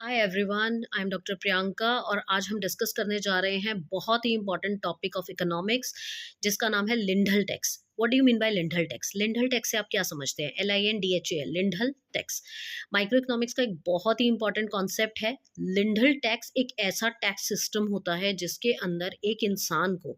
Hi everyone, I am doctor Priyanka और आज हम डिस्कस करने जा रहे हैं बहुत ही इंपॉर्टेंट टॉपिक ऑफ इकोनॉमिक्स जिसका नाम है Lindell tax. What do you mean by Lindell tax? Lindell tax से आप क्या समझते हैं? LINDHAL, Lindell tax. Micro economics का एक बहुत ही इंपॉर्टेंट कॉन्सेप्ट है। लिंडल टैक्स एक ऐसा टैक्स सिस्टम होता है जिसके अंदर एक इंसान को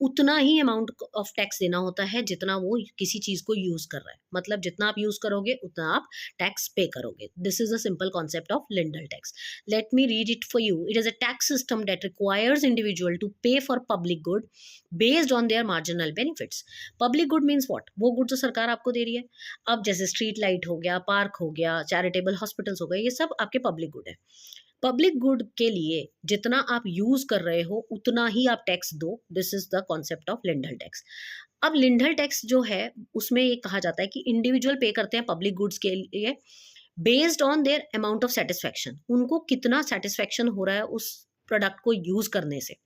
उतना ही अमाउंट ऑफ टैक्स देना होता है जितना वो किसी चीज को यूज कर रहा है। मतलब जितना आप यूज करोगे उतना आप टैक्स पे करोगे। This is a simple concept of Lindahl tax. Let me read it for you. It is a tax system that requires individual to pay for public good based on their marginal benefits. Public good means what? वो good जो सरकार आपको दे रही है। अब जैसे street light हो गया, पार्क हो गया, चैरिटेबल हॉस्पिटल्स हो गए, ये सब आपके पब्लिक गुड है। पब्लिक गुड के लिए जितना आप यूज कर रहे हो उतना ही आप टैक्स दो। This is the concept of Lindahl tax. अब लिंडल टैक्स जो है उसमें ये कहा जाता है कि इंडिविजुअल पे करते हैं पब्लिक गुड्स के लिए based on their amount of satisfaction. उनको कितना सेटिस्फेक्शन हो रहा है उस प्रोडक्ट को यूज करने से।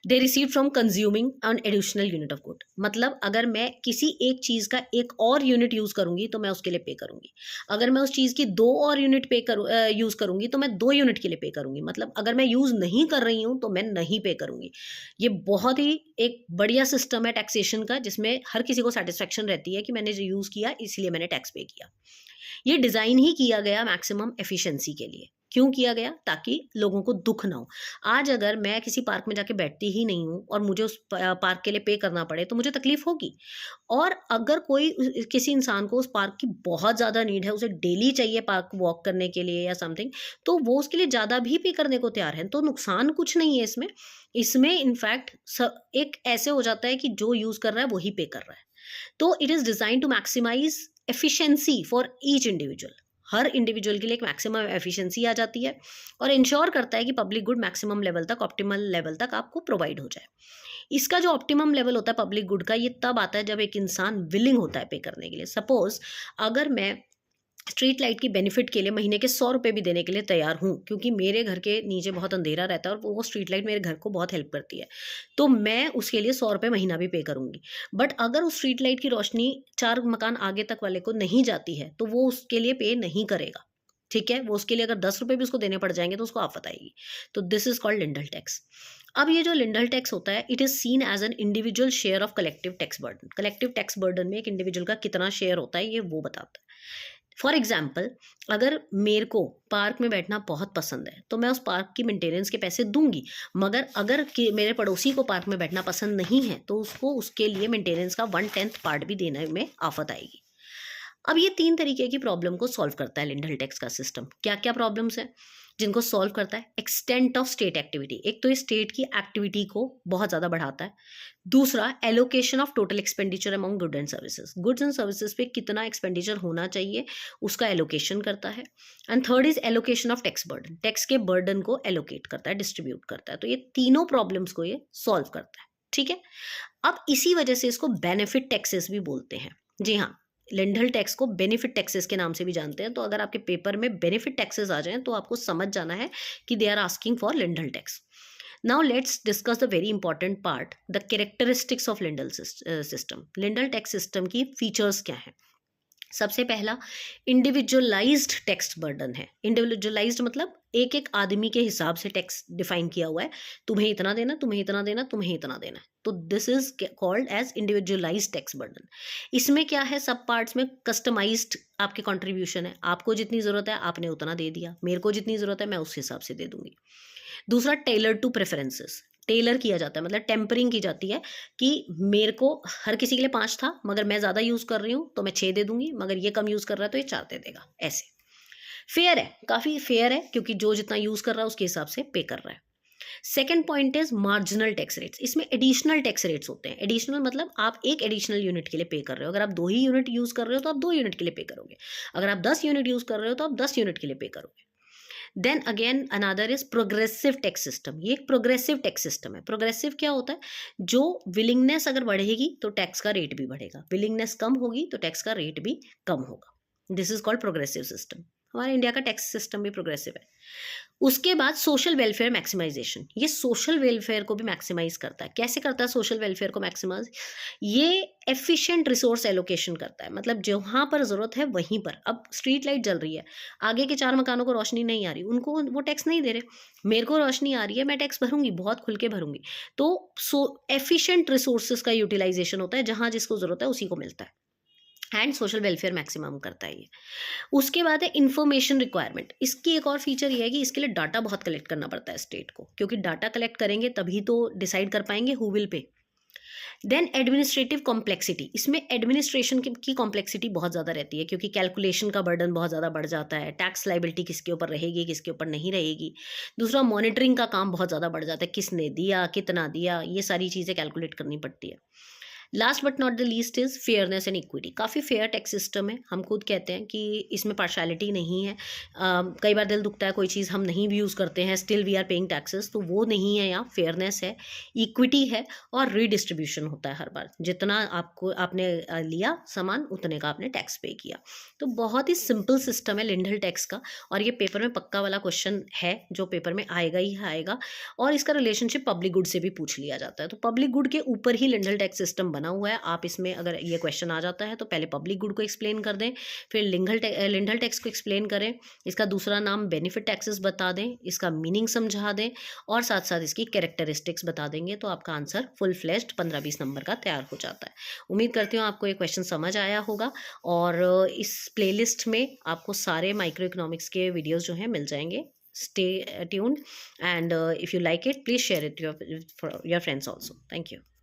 They receive from consuming an additional unit of good. मतलब अगर मैं किसी एक चीज का एक और यूनिट यूज करूंगी तो मैं उसके लिए पे करूंगी। अगर मैं उस चीज की दो और यूनिट यूज करूंगी तो मैं 2 यूनिट के लिए पे करूंगी। मतलब अगर मैं यूज नहीं कर रही हूं तो मैं नहीं पे करूंगी। ये बहुत ही एक बढ़िया सिस्टम है टैक्सेशन का जिसमें हर किसी को सेटिस्फेक्शन रहती है कि मैंने जो यूज किया इसलिए मैंने टैक्स पे किया। ये डिजाइन ही किया गया मैक्सिमम एफिशिएंसी के लिए। क्यों किया गया? ताकि लोगों को दुख ना हो। आज अगर मैं किसी पार्क में जाके बैठती ही नहीं हूँ और मुझे उस पार्क के लिए पे करना पड़े तो मुझे तकलीफ होगी। और अगर कोई किसी इंसान को उस पार्क की बहुत ज़्यादा नीड है, उसे डेली चाहिए पार्क वॉक करने के लिए या समथिंग, तो वो उसके लिए ज़्यादा भी पे करने को तैयार है। तो नुकसान कुछ नहीं है इसमें। इसमें इनफैक्ट एक ऐसे हो जाता है कि जो यूज़ कर रहा है वही पे कर रहा है। तो it is design to maximize efficiency for each individual. हर इंडिविजुअल के लिए एक मैक्सिमम एफिशिएंसी आ जाती है और इंश्योर करता है कि पब्लिक गुड मैक्सिमम लेवल तक, ऑप्टिमल लेवल तक आपको प्रोवाइड हो जाए। इसका जो ऑप्टिमम लेवल होता है पब्लिक गुड का, ये तब आता है जब एक इंसान विलिंग होता है पे करने के लिए। सपोज अगर मैं स्ट्रीट लाइट की बेनिफिट के लिए महीने के 100 रुपये भी देने के लिए तैयार हूँ, क्योंकि मेरे घर के नीचे बहुत अंधेरा रहता है और वो स्ट्रीट लाइट मेरे घर को बहुत हेल्प करती है, तो मैं उसके लिए 100 रुपये महीना भी पे करूंगी। बट अगर उस स्ट्रीट लाइट की रोशनी 4 मकान आगे तक वाले को नहीं जाती है तो वो उसके लिए पे नहीं करेगा। ठीक है, वो उसके लिए अगर 10 रुपये भी उसको देने पड़ जाएंगे तो उसको आफत आएगी। तो this is called Lindahl tax. अब ये जो लिंडल टैक्स होता है, it is seen as an individual share of collective tax burden. Collective tax burden में एक इंडिविजुअल का कितना शेयर होता है ये वो बताता है। फॉर एग्जाम्पल, अगर मेरे को पार्क में बैठना बहुत पसंद है तो मैं उस पार्क की मेंटेनेंस के पैसे दूंगी। मगर अगर मेरे पड़ोसी को पार्क में बैठना पसंद नहीं है तो उसको उसके लिए मेंटेनेंस का 1/10 पार्ट भी देने में आफत आएगी। अब ये 3 तरीके की प्रॉब्लम को सॉल्व करता है लिंडल टैक्स का सिस्टम। क्या क्या प्रॉब्लम्स है जिनको सॉल्व करता है? Extent of state activity. एक तो ये स्टेट की एक्टिविटी को बहुत ज़्यादा बढ़ाता है। दूसरा, allocation of total expenditure among good and services. Goods and services पे कितना एक्सपेंडिचर होना चाहिए उसका एलोकेशन करता है। And third is allocation of tax burden. Tax के बर्डन को एलोकेट करता है, डिस्ट्रीब्यूट करता है। तो ये तीनों प्रॉब्लम्स को ये सॉल्व करता है। ठीक है, अब इसी वजह से इसको बेनिफिट टैक्सेस भी बोलते हैं। जी हाँ, लिंडल टैक्स को बेनिफिट टैक्सेस के नाम से भी जानते हैं। तो अगर आपके पेपर में बेनिफिट टैक्सेस आ जाएं तो आपको समझ जाना है कि they are asking for Lindahl tax. Now let's discuss the very important part, the characteristics of Lindahl system. Lindahl tax system की फीचर्स क्या हैं? सबसे पहला, इंडिविजुअलाइज्ड टैक्स बर्डन है। इंडिविजुअलाइज्ड मतलब एक एक आदमी के हिसाब से टैक्स डिफाइन किया हुआ है। तुम्हें इतना देना, तुम्हें इतना देना, तुम्हें इतना देना। तो this is called as individualized tax burden. इसमें क्या है, सब पार्ट्स में कस्टमाइज्ड आपके कंट्रीब्यूशन है। आपको जितनी जरूरत है आपने उतना दे दिया, मेरे को जितनी जरूरत है मैं उस हिसाब से दे दूंगी। दूसरा, टेलर टू प्रेफरेंसेस। टेलर किया जाता है मतलब टेम्परिंग की जाती है कि मेरे को हर किसी के लिए 5 था, मगर मैं ज़्यादा यूज़ कर रही हूँ तो मैं 6 दे दूंगी, मगर ये कम यूज़ कर रहा है तो ये 4 दे देगा। ऐसे फेयर है, काफ़ी फेयर है, क्योंकि जो जितना यूज़ कर रहा है उसके हिसाब से पे कर रहा है। Second point is marginal tax rates. इसमें एडिशनल टैक्स रेट्स होते हैं। एडिशनल मतलब आप एक एडिशनल यूनिट के लिए पे कर रहे हो। अगर आप 2 ही यूनिट यूज़ कर रहे हो तो आप 2 यूनिट के लिए पे करोगे। अगर आप 10 यूनिट यूज़ कर रहे हो तो आप 10 यूनिट के लिए पे करोगे। Then again another is progressive tax system. ये एक प्रोग्रेसिव टैक्स सिस्टम है। प्रोग्रेसिव क्या होता है? जो विलिंगनेस अगर बढ़ेगी तो टैक्स का रेट भी बढ़ेगा, विलिंगनेस कम होगी तो टैक्स का रेट भी कम होगा। This is called progressive system. हमारे इंडिया का टैक्स सिस्टम भी प्रोग्रेसिव है। उसके बाद सोशल वेलफेयर मैक्सिमाइजेशन, ये सोशल वेलफेयर को भी मैक्सिमाइज करता है। कैसे करता है सोशल वेलफेयर को मैक्सिमाइज? ये एफिशिएंट रिसोर्स एलोकेशन करता है, मतलब जहाँ पर ज़रूरत है वहीं पर। अब स्ट्रीट लाइट जल रही है, आगे के 4 मकानों को रोशनी नहीं आ रही, उनको वो टैक्स नहीं दे रहे। मेरे को रोशनी आ रही है, मैं टैक्स भरूँगी, बहुत खुल के भरूँगी। तो एफिशिएंट रिसोर्सेज़ का यूटिलाइज़ेशन होता है, जहाँ जिसको ज़रूरत है उसी को मिलता है। एंड सोशल वेलफेयर मैक्सिमम करता है ये। उसके बाद है इंफॉर्मेशन रिक्वायरमेंट। इसकी एक और फीचर ये है कि इसके लिए डाटा बहुत कलेक्ट करना पड़ता है स्टेट को, क्योंकि डाटा कलेक्ट करेंगे तभी तो डिसाइड कर पाएंगे who will pay. Then administrative complexity, इसमें एडमिनिस्ट्रेशन की कॉम्प्लेक्सिटी बहुत ज़्यादा रहती है, क्योंकि कैलकुलेशन का बर्डन बहुत ज़्यादा बढ़ जाता है। टैक्स लाइबिलिटी किसके ऊपर रहेगी, किसके ऊपर नहीं रहेगी। दूसरा, मॉनिटरिंग का काम बहुत ज़्यादा बढ़ जाता है, किसने दिया, कितना दिया, ये सारी चीज़ें कैलकुलेट करनी पड़ती है। Last but not the least is fairness and equity. काफ़ी फेयर टैक्स सिस्टम है, हम खुद कहते हैं कि इसमें पार्शलिटी नहीं है। कई बार दिल दुखता है कोई चीज़ हम नहीं भी यूज़ करते हैं, still we are paying taxes, तो वो नहीं है। यहाँ फेयरनेस है, इक्विटी है, और रीडिस्ट्रीब्यूशन होता है हर बार। जितना आपने लिया सामान, उतने का आपने टैक्स पे किया। तो बहुत ही सिंपल सिस्टम है लिंडल टैक्स का, और ये पेपर में पक्का वाला क्वेश्चन है जो पेपर में आएगा ही आएगा। और इसका रिलेशनशिप पब्लिक गुड से भी पूछ लिया जाता है, तो पब्लिक गुड के ऊपर ही लिंडल टैक्स सिस्टम बना हुआ है। आप इसमें अगर ये क्वेश्चन आ जाता है तो पहले पब्लिक गुड को एक्सप्लेन कर दें, फिर लिंडल टैक्स को एक्सप्लेन करें, इसका दूसरा नाम बेनिफिट टैक्सेस बता दें, इसका मीनिंग समझा दें, और साथ साथ इसकी कैरेक्टरिस्टिक्स बता देंगे, तो आपका आंसर फुल फ्लेश्ड 15-20 नंबर का तैयार हो जाता है। उम्मीद करती हूँ आपको ये क्वेश्चन समझ आया होगा, और इस प्लेलिस्ट में आपको सारे माइक्रो इकोनॉमिक्स के वीडियोज़ जो हैं मिल जाएंगे। Stay tuned, and if you like it, please share it to your friends also. Thank you.